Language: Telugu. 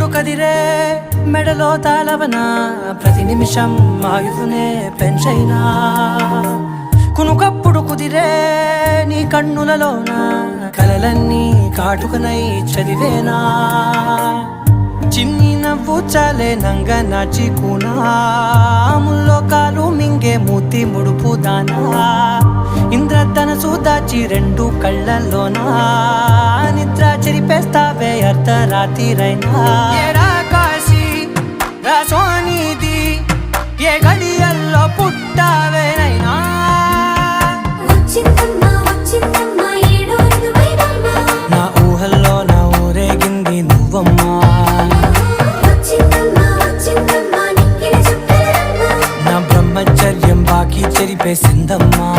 ఎప్పుడు కదిరే మెడలో తాళవన ప్రతి నిమిషం ఆయుధునే పెంచైనా కునుకప్పుడు కుదిరే నీ కన్నులలోన కలలన్నీ కాటుకనై చదివేనా చిన్ని నవ్వు చాలే నంగ నాచి కూనాముల్లో కాలు మింగే మూతి ముడుపు దానా ఇంద్రధనసు దాచి రెండు కళ్ళల్లోనా నిద్ర చెరిపేస్తావే అర్ధరాత్రిరైనా ఏడా కాశీ రాసోనిది ఏ గడియల్లో పుట్టావేనైనా నా ఊహల్లో నా ఊరేగింది నువ్వమ్మా నా బ్రహ్మచర్యం బాకీ చెరిపేసిందమ్మా